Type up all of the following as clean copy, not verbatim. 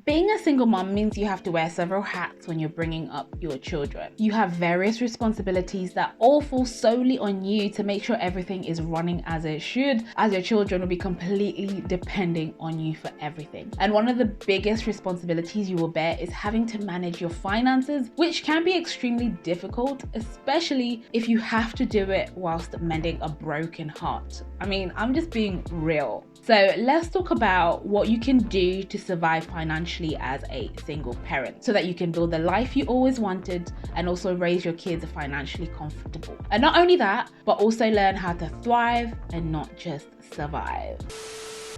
Being a single mom means you have to wear several hats when you're bringing up your children. You have various responsibilities that all fall solely on you to make sure everything is running as it should, as your children will be completely depending on you for everything. And one of the biggest responsibilities you will bear is having to manage your finances, which can be extremely difficult, especially if you have to do it whilst mending a broken heart. I mean, I'm just being real. So let's talk about what you can do to survive financially as a single parent so that you can build the life you always wanted and also raise your kids financially comfortable. And not only that, but also learn how to thrive and not just survive.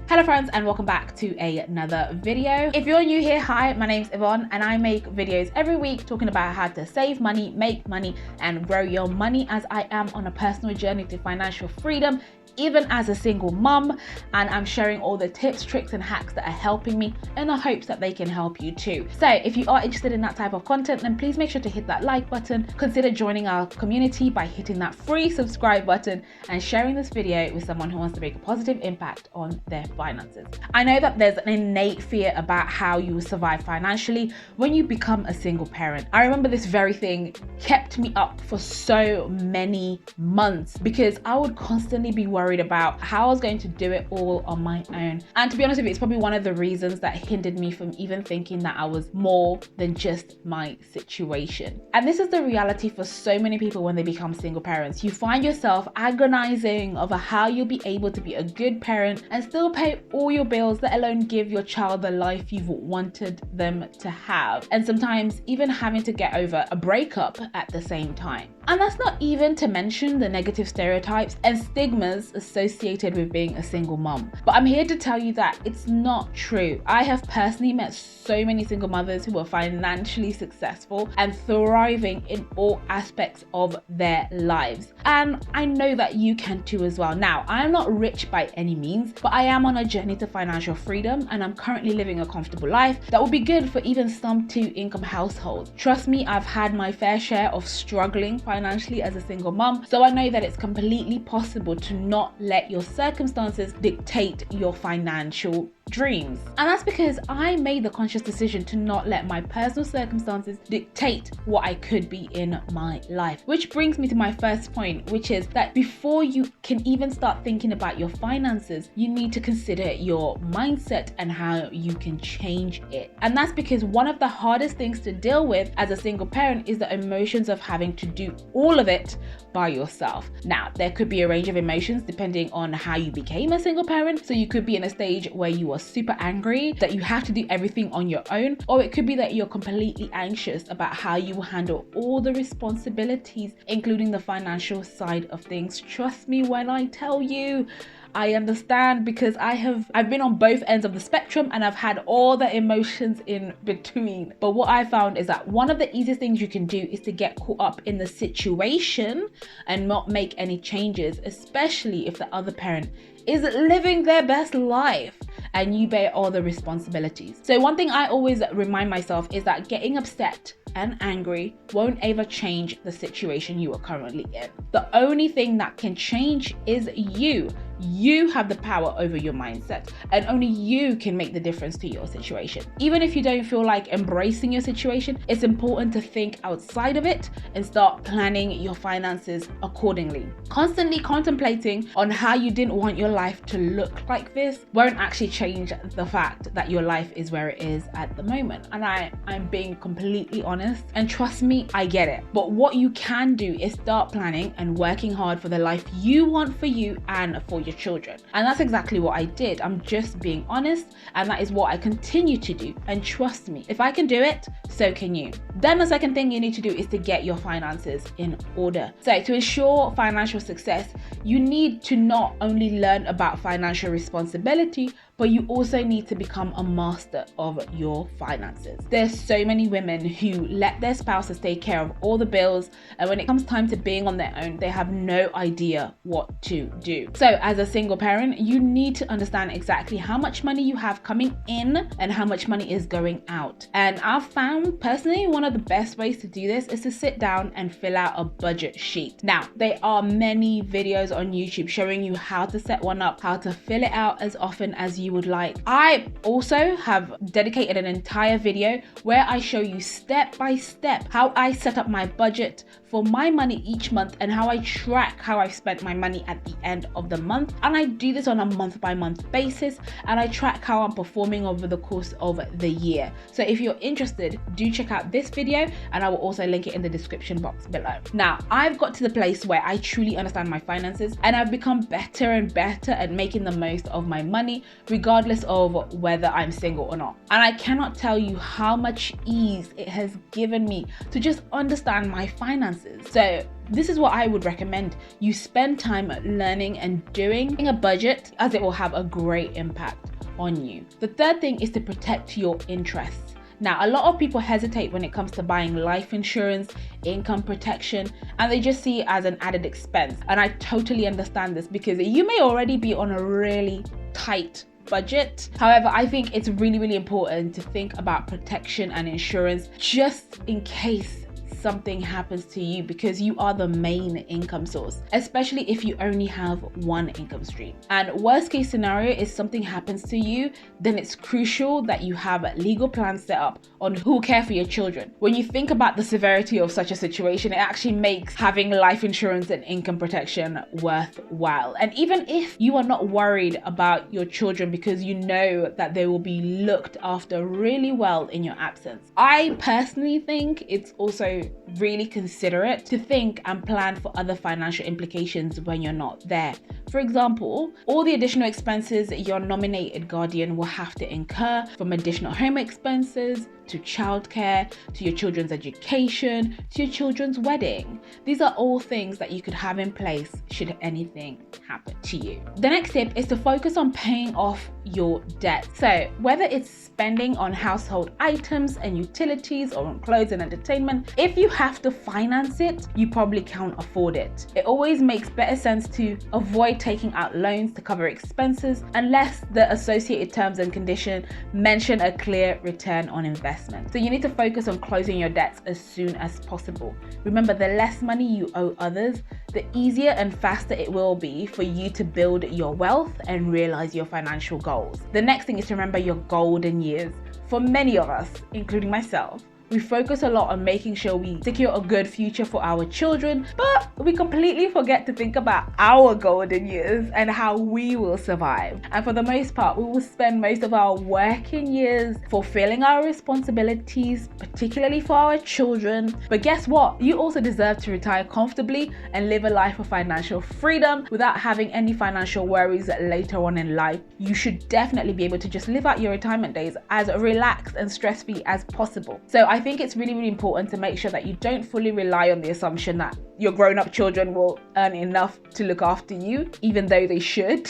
Hello friends, and welcome back to another video. If you're new here, hi, my name's Yvonne and I make videos every week talking about how to save money, make money and grow your money, as I am on a personal journey to financial freedom even as a single mom, and I'm sharing all the tips, tricks and hacks that are helping me in the hopes that they can help you too. So if you are interested in that type of content, then please make sure to hit that like button, consider joining our community by hitting that free subscribe button and sharing this video with someone who wants to make a positive impact on their finances. I know that there's an innate fear about how you will survive financially when you become a single parent. I remember this very thing kept me up for so many months because I would constantly be worried about how I was going to do it all on my own. And to be honest with you, it's probably one of the reasons that hindered me from even thinking that I was more than just my situation. And this is the reality for so many people when they become single parents. You find yourself agonizing over how you'll be able to be a good parent and still pay all your bills, let alone give your child the life you've wanted them to have. And sometimes even having to get over a breakup at the same time. And that's not even to mention the negative stereotypes and stigmas associated with being a single mom. But I'm here to tell you that it's not true. I have personally met so many single mothers who are financially successful and thriving in all aspects of their lives. And I know that you can too as well. Now, I am not rich by any means, but I am on a journey to financial freedom and I'm currently living a comfortable life that will be good for even some two-income households. Trust me, I've had my fair share of struggling financially as a single mom, so I know that it's completely possible to not let your circumstances dictate your financial dreams. And that's because I made the conscious decision to not let my personal circumstances dictate what I could be in my life. Which brings me to my first point, which is that before you can even start thinking about your finances, you need to consider your mindset and how you can change it. And that's because one of the hardest things to deal with as a single parent is the emotions of having to do all of it by yourself. Now, there could be a range of emotions depending on how you became a single parent. So you could be in a stage where you are super angry that you have to do everything on your own, or it could be that you're completely anxious about how you will handle all the responsibilities, including the financial side of things. Trust me when I tell you, I understand, because I've been on both ends of the spectrum and I've had all the emotions in between. But what I found is that one of the easiest things you can do is to get caught up in the situation and not make any changes, especially if the other parent is living their best life and you bear all the responsibilities. So one thing I always remind myself is that getting upset and angry won't ever change the situation you are currently in. The only thing that can change is you. You have the power over your mindset and only you can make the difference to your situation. Even if you don't feel like embracing your situation, it's important to think outside of it and start planning your finances accordingly. Constantly contemplating on how you didn't want your life to look like this won't actually change the fact that your life is where it is at the moment. And I'm being completely honest, and trust me, I get it. But what you can do is start planning and working hard for the life you want for you and for your children. And that's exactly what I did. I'm just being honest, and that is what I continue to do. And trust me, if I can do it, so can you. Then the second thing you need to do is to get your finances in order. So to ensure financial success, you need to not only learn about financial responsibility, but you also need to become a master of your finances. There's so many women who let their spouses take care of all the bills, and when it comes time to being on their own, they have no idea what to do. So as a single parent, you need to understand exactly how much money you have coming in and how much money is going out. And I've found personally one of the best ways to do this is to sit down and fill out a budget sheet. Now, there are many videos on YouTube showing you how to set one up, how to fill it out as often as you you would like. I also have dedicated an entire video where I show you step by step how I set up my budget for my money each month and how I track how I've spent my money at the end of the month. And I do this on a month by month basis, and I track how I'm performing over the course of the year. So if you're interested, do check out this video, and I will also link it in the description box below. Now, I've got to the place where I truly understand my finances, and I've become better and better at making the most of my money, regardless of whether I'm single or not. And I cannot tell you how much ease it has given me to just understand my finances. So this is what I would recommend. You spend time learning and doing a budget, as it will have a great impact on you. The third thing is to protect your interests. Now, a lot of people hesitate when it comes to buying life insurance, income protection, and they just see it as an added expense. And I totally understand this, because you may already be on a really tight budget. However, I think it's really important to think about protection and insurance just in case something happens to you, because you are the main income source, especially if you only have one income stream. And worst case scenario is something happens to you, then it's crucial that you have legal plans set up on who will care for your children. When you think about the severity of such a situation, it actually makes having life insurance and income protection worthwhile. And even if you are not worried about your children because you know that they will be looked after really well in your absence, I personally think it's also really considerate to think and plan for other financial implications when you're not there. For example, all the additional expenses your nominated guardian will have to incur, from additional home expenses to childcare, to your children's education, to your children's wedding. These are all things that you could have in place should anything happen to you. The next tip is to focus on paying off your debt. So whether it's spending on household items and utilities or on clothes and entertainment, if you have to finance it, you probably can't afford it. It always makes better sense to avoid taking out loans to cover expenses unless the associated terms and conditions mention a clear return on investment. So you need to focus on closing your debts as soon as possible. Remember, the less money you owe others, the easier and faster it will be for you to build your wealth and realize your financial goals. The next thing is to remember your golden years. For many of us, including myself, we focus a lot on making sure we secure a good future for our children, but we completely forget to think about our golden years and how we will survive. And for the most part, we will spend most of our working years fulfilling our responsibilities, particularly for our children. But guess what? You also deserve to retire comfortably and live a life of financial freedom without having any financial worries later on in life. You should definitely be able to just live out your retirement days as relaxed and stress-free as possible. So I think it's really important to make sure that you don't fully rely on the assumption that your grown-up children will earn enough to look after you, even though they should.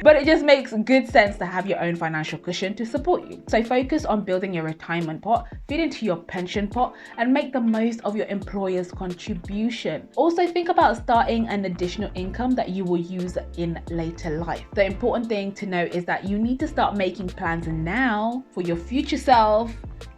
But it just makes good sense to have your own financial cushion to support you. So focus on building your retirement pot, feed into your pension pot, and make the most of your employer's contribution. Also think about starting an additional income that you will use in later life. The important thing to note is that you need to start making plans now for your future self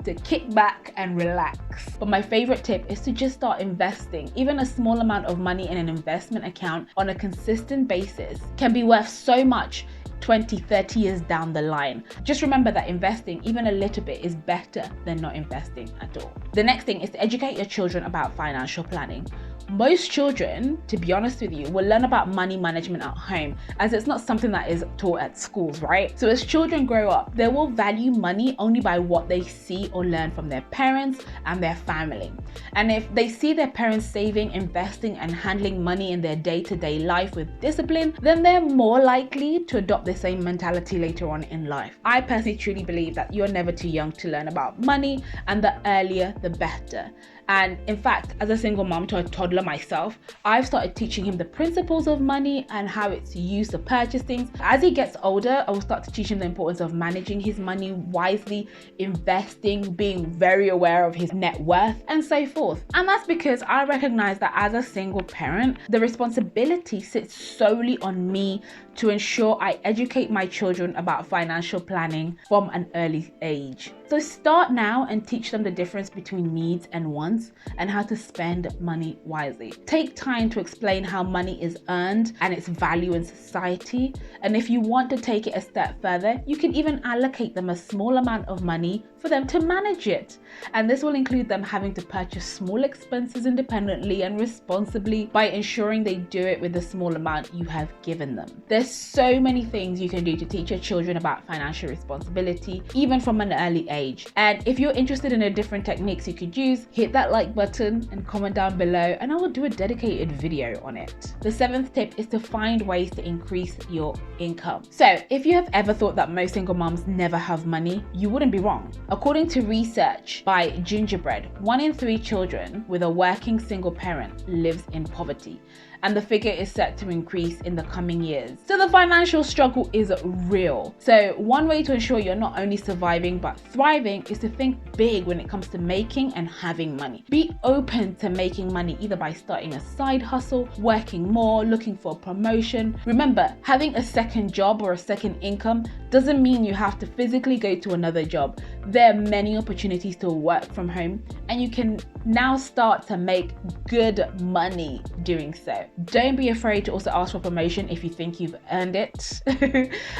to kick back and relax. But my favorite tip is to just start investing. Even a small amount of money in an investment account on a consistent basis can be worth so much 20-30 years down the line. Just remember that investing even a little bit is better than not investing at all. The next thing is to educate your children about financial planning. Most children, to be honest with you, will learn about money management at home, as it's not something that is taught at schools, right? So as children grow up, they will value money only by what they see or learn from their parents and their family. And if they see their parents saving, investing, and handling money in their day-to-day life with discipline, then they're more likely to adopt the same mentality later on in life. I personally truly believe that you're never too young to learn about money, and the earlier the better. And in fact, as a single mom to a toddler myself, I've started teaching him the principles of money and how it's used to purchase things. As he gets older, I will start to teach him the importance of managing his money wisely, investing, being very aware of his net worth, and so forth. And that's because I recognize that as a single parent, the responsibility sits solely on me to ensure I educate my children about financial planning from an early age. So start now and teach them the difference between needs and wants, earns and how to spend money wisely. Take time to explain how money is earned and its value in society. And if you want to take it a step further, you can even allocate them a small amount of money for them to manage it. And this will include them having to purchase small expenses independently and responsibly by ensuring they do it with the small amount you have given them. There's so many things you can do to teach your children about financial responsibility, even from an early age. And if you're interested in the different techniques you could use, hit that like button and comment down below, and I will do a dedicated video on it. The 7th tip is to find ways to increase your income. So if you have ever thought that most single moms never have money, you wouldn't be wrong. According to research by Gingerbread, 1 in 3 children with a working single parent lives in poverty, and the figure is set to increase in the coming years. So the financial struggle is real. So one way to ensure you're not only surviving but thriving is to think big when it comes to making and having money. Be open to making money either by starting a side hustle, working more, looking for a promotion. Remember, having a second job or a second income doesn't mean you have to physically go to another job. There are many opportunities to work from home, and you can now start to make good money doing so. Don't be afraid to also ask for promotion if you think you've earned it.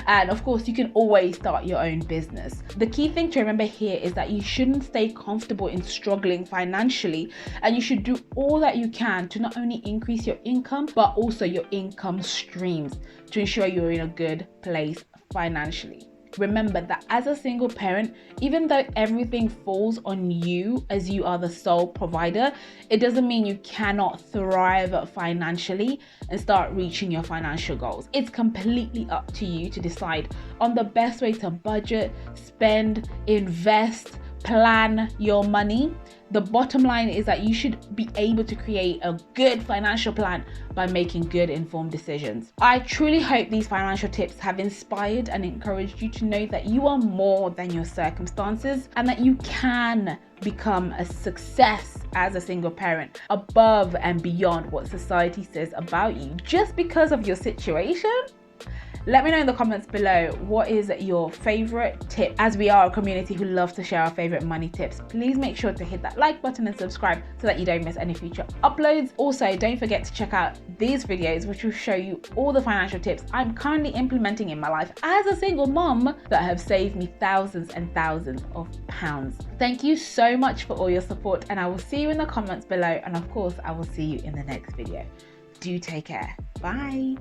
And of course, you can always start your own business. The key thing to remember here is that you shouldn't stay comfortable in struggling financially, and you should do all that you can to not only increase your income, but also your income streams to ensure you're in a good place financially. Remember that as a single parent, even though everything falls on you as you are the sole provider, it doesn't mean you cannot thrive financially and start reaching your financial goals. It's completely up to you to decide on the best way to budget, spend, invest, plan your money. The bottom line is that you should be able to create a good financial plan by making good informed decisions. I truly hope these financial tips have inspired and encouraged you to know that you are more than your circumstances and that you can become a success as a single parent above and beyond what society says about you just because of your situation. Let me know in the comments below, what is your favorite tip? As we are a community who loves to share our favorite money tips, please make sure to hit that like button and subscribe so that you don't miss any future uploads. Also, don't forget to check out these videos, which will show you all the financial tips I'm currently implementing in my life as a single mom that have saved me thousands and thousands of pounds. Thank you so much for all your support, and I will see you in the comments below. And of course, I will see you in the next video. Do take care. Bye.